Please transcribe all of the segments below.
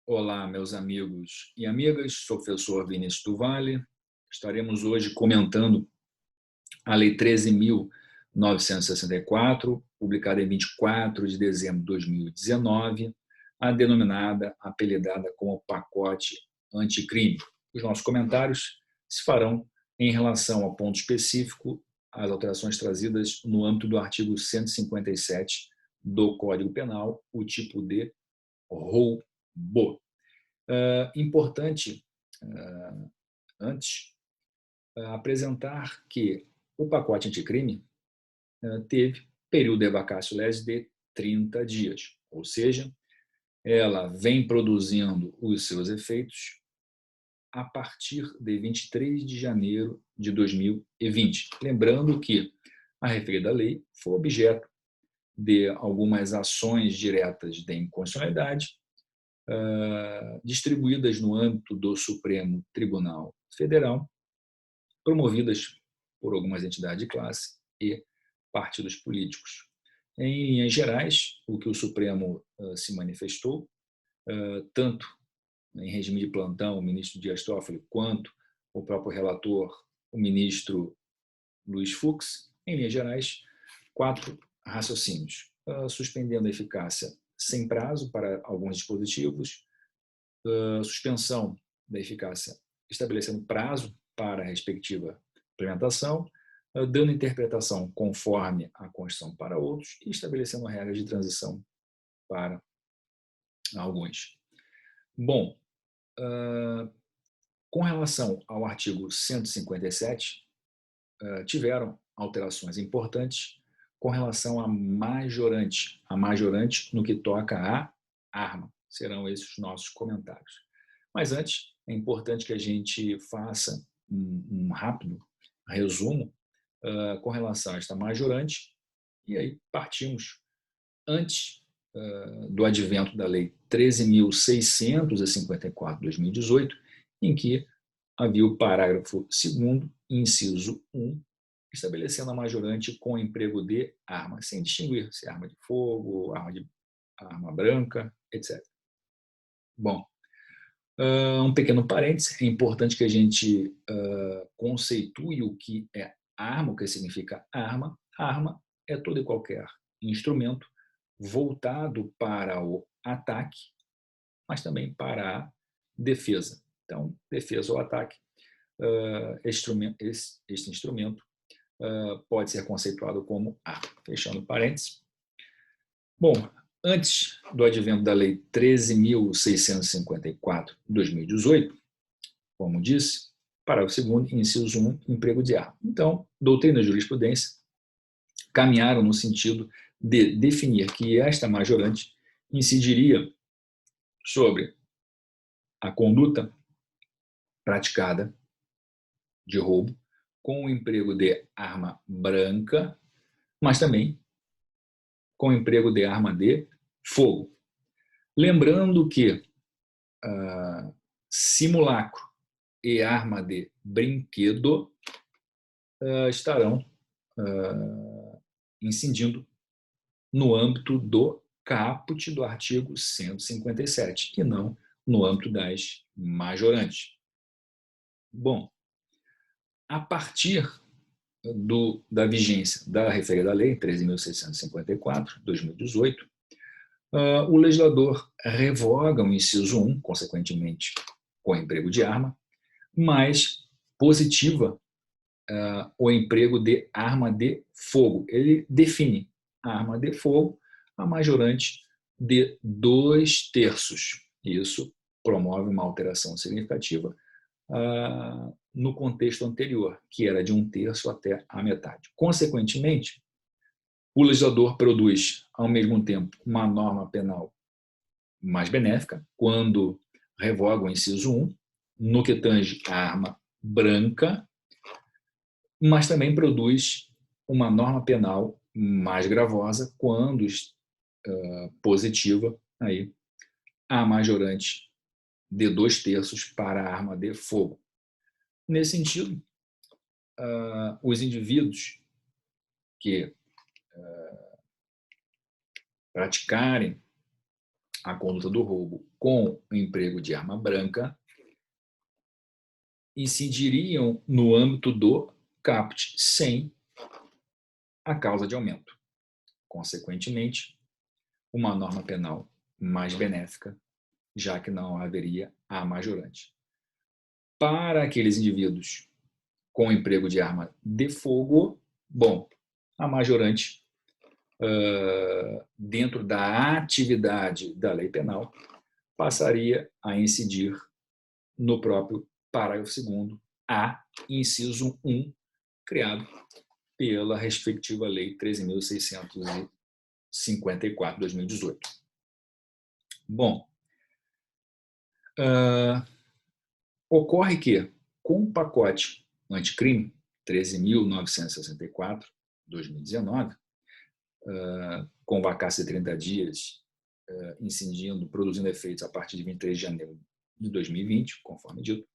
Olá, meus amigos e amigas, sou o professor Vinícius do Vale. Estaremos hoje comentando a Lei 13.964, publicada em 24 de dezembro de 2019, a denominada, apelidada como pacote anticrime. Os nossos comentários se farão em relação ao ponto específico, às alterações trazidas no âmbito do artigo 157 do Código Penal, o tipo de roubo. Importante, antes, apresentar que o pacote anticrime teve período de vacatio legis de 30 dias, ou seja, ela vem produzindo os seus efeitos a partir de 23 de janeiro de 2020. Lembrando que a referida lei foi objeto de algumas ações diretas de inconstitucionalidade distribuídas no âmbito do Supremo Tribunal Federal, promovidas por algumas entidades de classe e partidos políticos. Em linhas gerais, o que o Supremo se manifestou, tanto em regime de plantão, o ministro Dias Toffoli, quanto o próprio relator, o ministro Luiz Fux, em linhas gerais, 4 raciocínios: suspendendo a eficácia sem prazo para alguns dispositivos, suspensão da eficácia estabelecendo prazo para a respectiva implementação, dando interpretação conforme a Constituição para outros e estabelecendo regras de transição para alguns. Bom, com relação ao artigo 157, tiveram alterações importantes com relação à majorante no que toca à arma. Serão esses os nossos comentários. Mas antes, é importante que a gente faça um rápido resumo com relação a esta majorante, e aí partimos antes do advento da Lei 13.654 de 2018, em que havia o parágrafo 2º, inciso 1, estabelecendo a majorante com emprego de arma, sem distinguir se é arma de fogo, arma branca, etc. Bom, um pequeno parêntese, é importante que a gente conceitue o que é arma, o que significa arma. Arma é todo e qualquer instrumento voltado para o ataque, mas também para a defesa. Então, defesa ou ataque, este instrumento pode ser conceituado como arma. Fechando parênteses. Bom, antes do advento da Lei 13.654 de 2018, como disse, parágrafo 2º, inciso 1, emprego de arma. Então, doutrina e jurisprudência caminharam no sentido de definir que esta majorante incidiria sobre a conduta praticada de roubo com o emprego de arma branca, mas também com o emprego de arma de fogo. Lembrando que simulacro e arma de brinquedo estarão incidindo no âmbito do caput do artigo 157 e não no âmbito das majorantes. Bom, a partir da vigência da referida lei 13.654, 2018, o legislador revoga o inciso 1, consequentemente, com o emprego de arma, mas positiva o emprego de arma de fogo. Ele define a arma de fogo a majorante de 2/3. Isso promove uma alteração significativa no contexto anterior, que era de 1/3 até a metade. Consequentemente, o legislador produz, ao mesmo tempo, uma norma penal mais benéfica, quando revoga o inciso 1, no que tange a arma branca, mas também produz uma norma penal mais gravosa quando positiva aí, a majorante de 2/3 para a arma de fogo. Nesse sentido, os indivíduos que praticarem a conduta do roubo com o emprego de arma branca incidiriam no âmbito do caput sem a causa de aumento. Consequentemente, uma norma penal mais benéfica, já que não haveria a majorante. Para aqueles indivíduos com emprego de arma de fogo, bom, a majorante, dentro da atividade da lei penal, passaria a incidir no próprio parágrafo 2º, A, inciso 1, criado pela respectiva Lei 13.654, 2018. Bom, ocorre que, com o pacote anticrime 13.964, 2019, com vacância de 30 dias, incidindo, produzindo efeitos a partir de 23 de janeiro de 2020, conforme dito,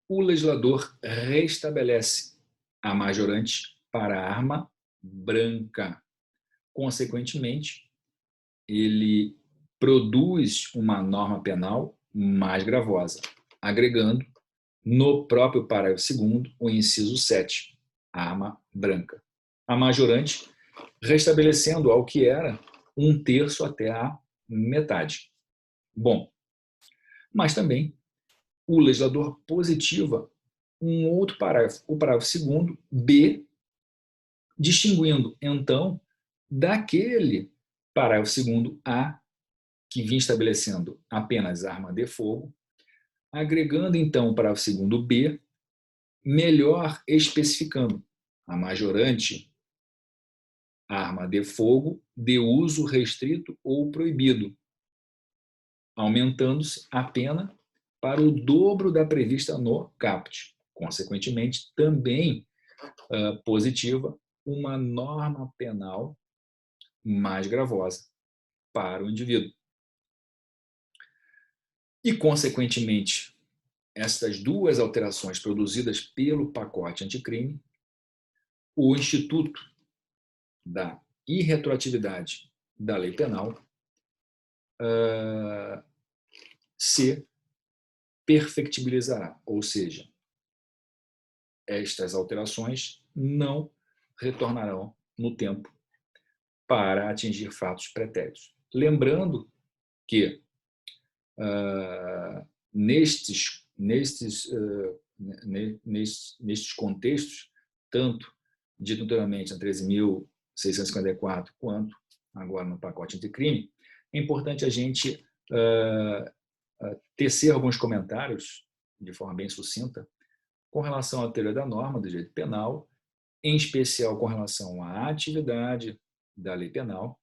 o legislador restabelece a majorante para a arma branca. Consequentemente, ele produz uma norma penal mais gravosa, agregando no próprio parágrafo 2º o inciso 7, a arma branca. A majorante, restabelecendo ao que era 1/3 até a metade. Bom, mas também o legislador positiva um outro parágrafo, o parágrafo 2º, B, distinguindo, então, daquele parágrafo 2º, A, que vinha estabelecendo apenas arma de fogo, agregando, então, o parágrafo 2º, B, melhor especificando a majorante arma de fogo de uso restrito ou proibido, aumentando-se a pena para o dobro da prevista no caput. Consequentemente, também positiva uma norma penal mais gravosa para o indivíduo. E, consequentemente, essas duas alterações produzidas pelo pacote anticrime, o Instituto da irretroatividade da lei penal se perfectibilizará, ou seja, estas alterações não retornarão no tempo para atingir fatos pretéritos. Lembrando que nestes contextos, tanto dito anteriormente na 13.654 quanto agora no pacote anticrime, é importante a gente tecer alguns comentários de forma bem sucinta com relação à teoria da norma do direito penal, em especial com relação à atividade da lei penal,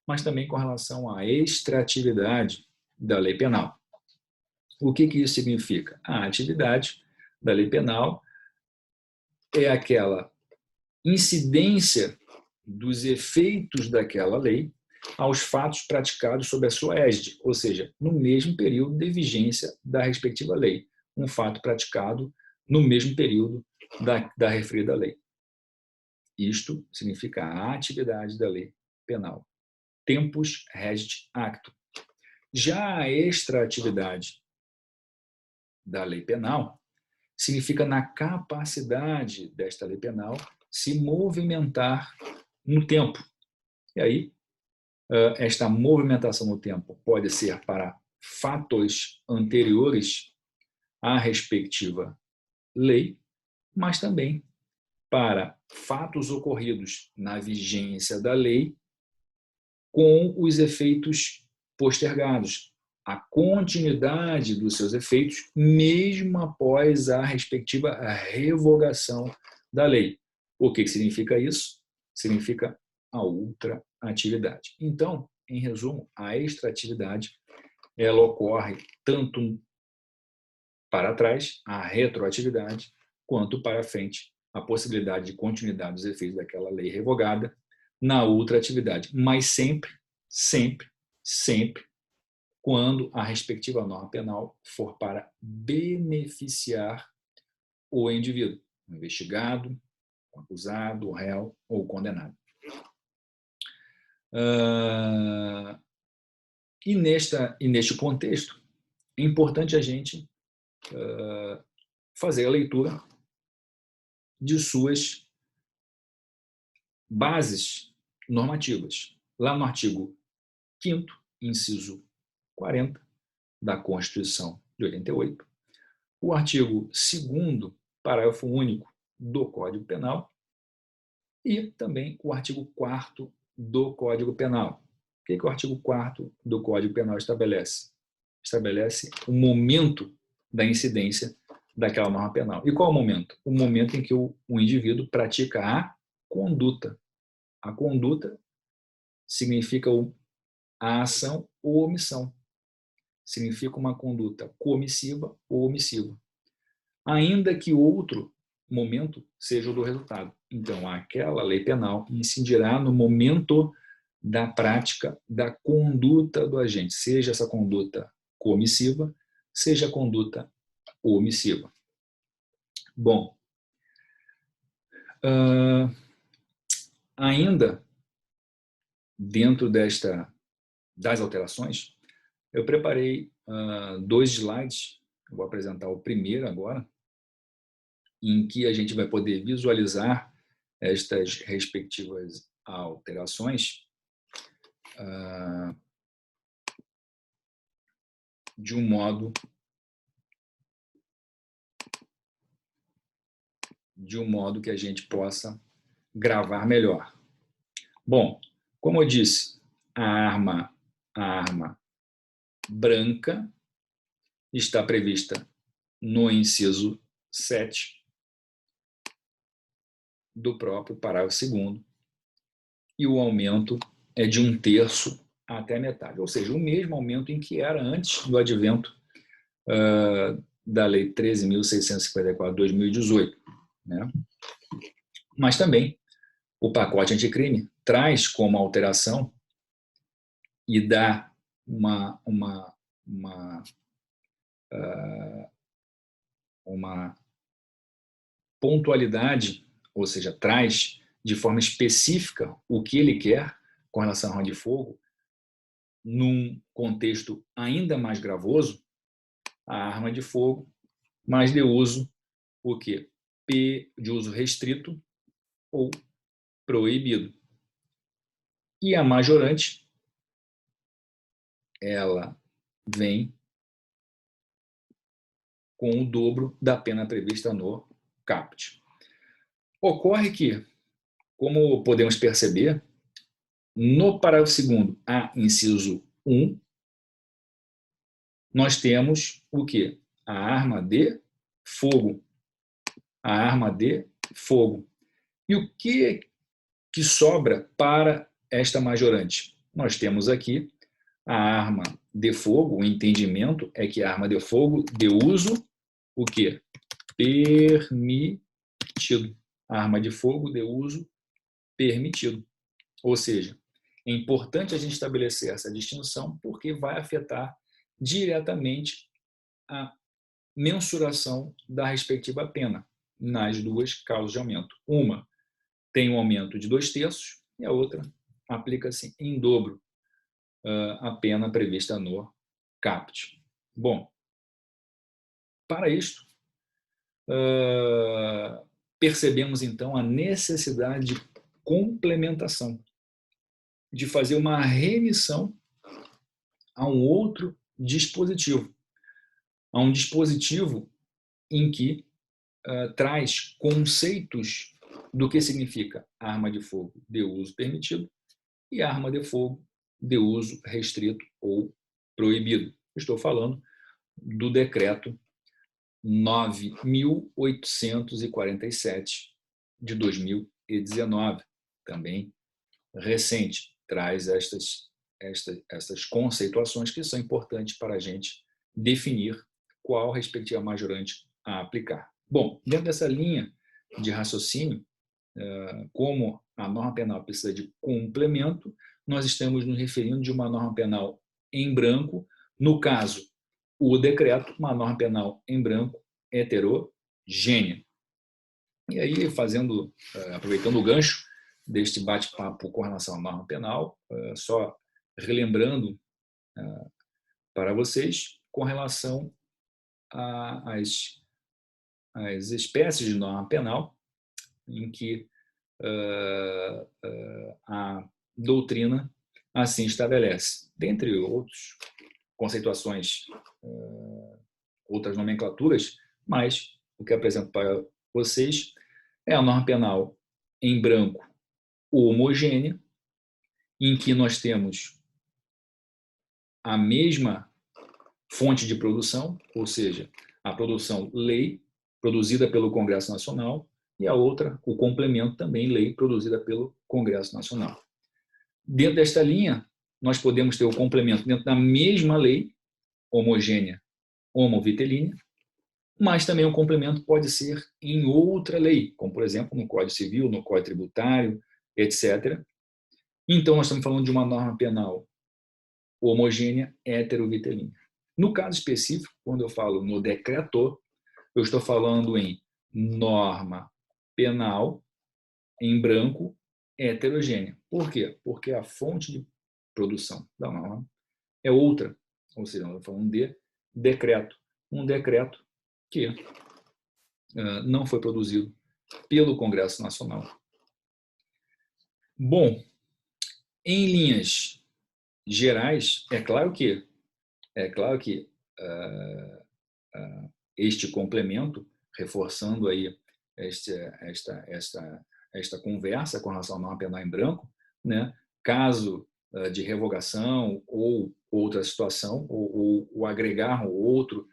mas também com relação à extratividade da lei penal. O que isso significa? A atividade da lei penal é aquela incidência dos efeitos daquela lei aos fatos praticados sob a sua égide, ou seja, no mesmo período de vigência da respectiva lei, um fato praticado no mesmo período da referida lei. Isto significa a atividade da lei penal. Tempus regit actum. Já a extraatividade da lei penal significa na capacidade desta lei penal se movimentar no tempo. E aí, esta movimentação no tempo pode ser para fatos anteriores à respectiva lei, mas também para fatos ocorridos na vigência da lei com os efeitos postergados, a continuidade dos seus efeitos, mesmo após a respectiva revogação da lei. O que significa isso? Significa a ultraatividade. Então, em resumo, a extratividade ela ocorre tanto para trás, a retroatividade, quanto para frente, a possibilidade de continuidade dos efeitos daquela lei revogada na ultraatividade, mas sempre, sempre, sempre quando a respectiva norma penal for para beneficiar o indivíduo, o investigado, o acusado, o réu ou o condenado. E neste contexto, é importante a gente fazer a leitura de suas bases normativas. Lá no artigo 5º, inciso 40 da Constituição de 88, o artigo 2º, parágrafo único do Código Penal e também o artigo 4º do Código Penal. O que o artigo 4º do Código Penal estabelece? Estabelece o momento da incidência daquela norma penal. E qual é o momento? O momento em que o indivíduo pratica a conduta. A conduta significa a ação ou omissão. Significa uma conduta comissiva ou omissiva. Ainda que outro momento seja o do resultado. Então, aquela lei penal incidirá no momento da prática da conduta do agente, seja essa conduta comissiva, seja a conduta omissiva. Bom, ainda dentro das alterações, eu preparei 2 slides, eu vou apresentar o primeiro agora, em que a gente vai poder visualizar estas respectivas alterações de um modo que a gente possa gravar melhor. Bom, como eu disse, a arma branca está prevista no inciso 7 do próprio parágrafo 2º, e o aumento é de 1/3 até metade, ou seja, o mesmo aumento em que era antes do advento da Lei 13.654/2018. Né? Mas também o pacote anticrime traz como alteração e dá uma pontualidade, ou seja, traz de forma específica o que ele quer com relação à arma de fogo, num contexto ainda mais gravoso, a arma de fogo, mas de uso, o quê? De uso restrito ou proibido. E a majorante, ela vem com o dobro da pena prevista no caput. Ocorre que, como podemos perceber, no parágrafo 2º, a inciso 1, nós temos o quê? A arma de fogo. A arma de fogo. E o que sobra para esta majorante? Nós temos aqui a arma de fogo, o entendimento é que a arma de fogo de uso, o quê? Permitido. A arma de fogo de uso permitido. Ou seja, é importante a gente estabelecer essa distinção porque vai afetar diretamente a mensuração da respectiva pena nas duas causas de aumento. Uma tem um aumento de 2/3 e a outra aplica-se em dobro a pena prevista no caput. Bom, para isto, percebemos então a necessidade de complementação, de fazer uma remissão a um outro dispositivo, a um dispositivo em que traz conceitos do que significa arma de fogo de uso permitido e arma de fogo de uso restrito ou proibido. Estou falando do decreto 9.847 de 2019, também recente, traz estas conceituações que são importantes para a gente definir qual respectiva majorante a aplicar. Bom, dentro dessa linha de raciocínio, como a norma penal precisa de complemento, nós estamos nos referindo de uma norma penal em branco, no caso, o decreto, uma norma penal em branco heterogênea. E aí, aproveitando o gancho deste bate-papo com relação à norma penal, só relembrando para vocês com relação às espécies de norma penal em que a doutrina assim estabelece. Dentre outros conceituações, outras nomenclaturas, mas o que apresento para vocês é a norma penal em branco homogênea, em que nós temos a mesma fonte de produção, ou seja, a produção lei, produzida pelo Congresso Nacional, e a outra, o complemento, também lei, produzida pelo Congresso Nacional. Dentro desta linha, nós podemos ter o complemento dentro da mesma lei, homogênea, homovitelínea, mas também o complemento pode ser em outra lei, como, por exemplo, no Código Civil, no Código Tributário, etc. Então, nós estamos falando de uma norma penal homogênea heterovitelínea. No caso específico, quando eu falo no decreto, eu estou falando em norma penal em branco heterogênea. Por quê? Porque a fonte de produção da norma é outra, ou seja, nós estamos falando de decreto. Um decreto que não foi produzido pelo Congresso Nacional. Bom, em linhas gerais, é claro que este complemento, reforçando aí esta conversa com relação à norma penal em branco, né? Caso de revogação ou outra situação, ou agregar outro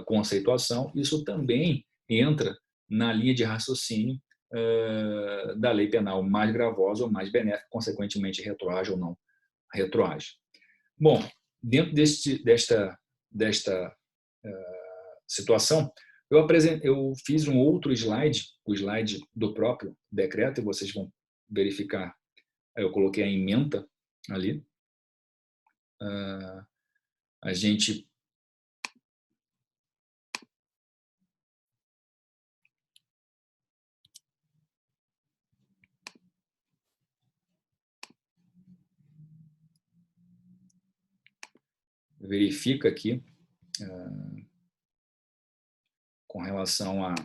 conceituação, isso também entra na linha de raciocínio da lei penal mais gravosa ou mais benéfica, consequentemente retroage ou não retroage. Bom, dentro desta situação, eu fiz um outro slide, o slide do próprio decreto, e vocês vão verificar, eu coloquei a ementa ali. A gente verifica aqui com relação a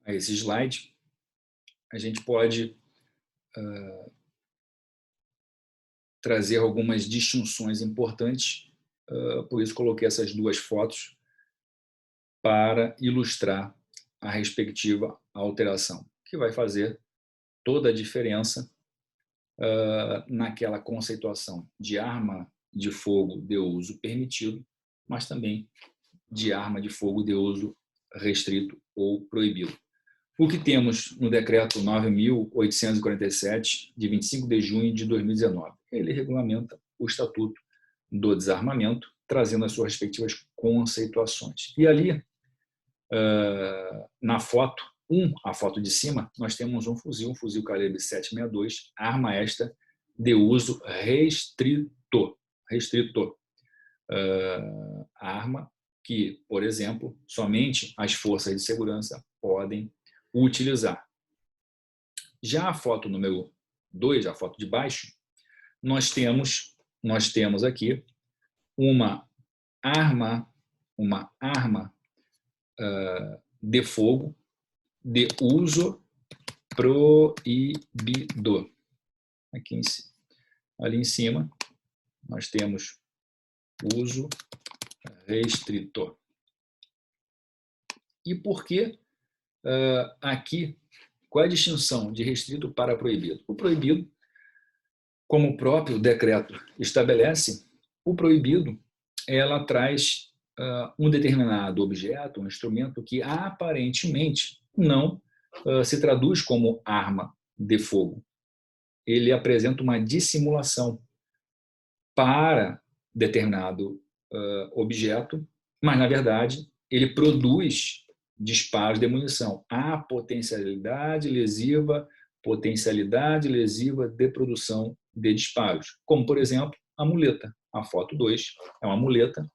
esse slide, a gente pode trazer algumas distinções importantes, por isso coloquei essas duas fotos para ilustrar a respectiva alteração, que vai fazer toda a diferença naquela conceituação de arma de fogo de uso permitido, mas também de arma de fogo de uso restrito ou proibido. O que temos no decreto 9.847, de 25 de junho de 2019? Ele regulamenta o Estatuto do Desarmamento, trazendo as suas respectivas conceituações. E ali, na foto, a foto de cima, nós temos um fuzil calibre 7.62, arma esta de uso restrito. Arma que, por exemplo, somente as forças de segurança podem utilizar. Já a foto número 2, a foto de baixo, nós temos aqui uma arma de fogo de uso proibido. Ali em cima, nós temos uso restrito. E por que aqui, qual é a distinção de restrito para proibido? O proibido, como o próprio decreto estabelece, o proibido, ela traz um determinado objeto, um instrumento que aparentemente não se traduz como arma de fogo. Ele apresenta uma dissimulação para determinado objeto, mas, na verdade, ele produz disparos de munição. Há potencialidade lesiva de produção de disparos, como, por exemplo, a muleta. A foto 2 é uma muleta,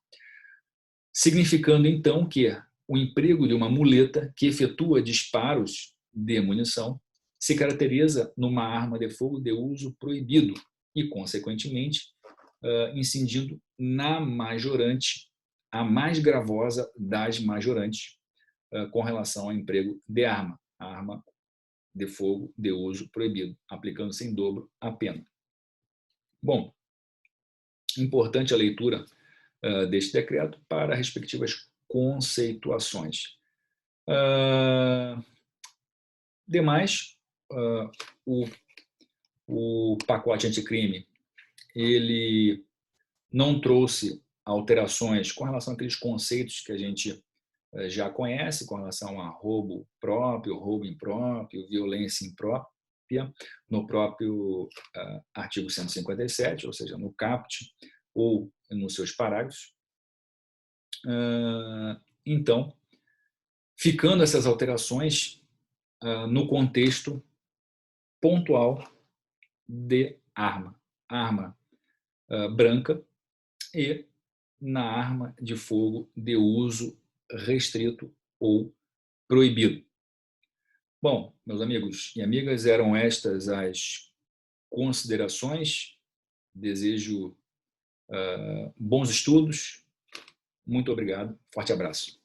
significando, então, que o emprego de uma muleta que efetua disparos de munição se caracteriza numa arma de fogo de uso proibido e, consequentemente, incidindo na majorante, a mais gravosa das majorantes, com relação ao emprego de arma, a arma de fogo de uso proibido, aplicando-se em dobro a pena. Bom, importante a leitura deste decreto para respectivas conceituações. Demais, o pacote anticrime, ele não trouxe alterações com relação àqueles conceitos que a gente já conhece, com relação a roubo próprio, roubo impróprio, violência imprópria, no próprio artigo 157, ou seja, no caput ou nos seus parágrafos. Então, ficando essas alterações no contexto pontual de arma branca e na arma de fogo de uso restrito ou proibido. Bom, meus amigos e amigas, eram estas as considerações. Desejo bons estudos. Muito obrigado. Forte abraço.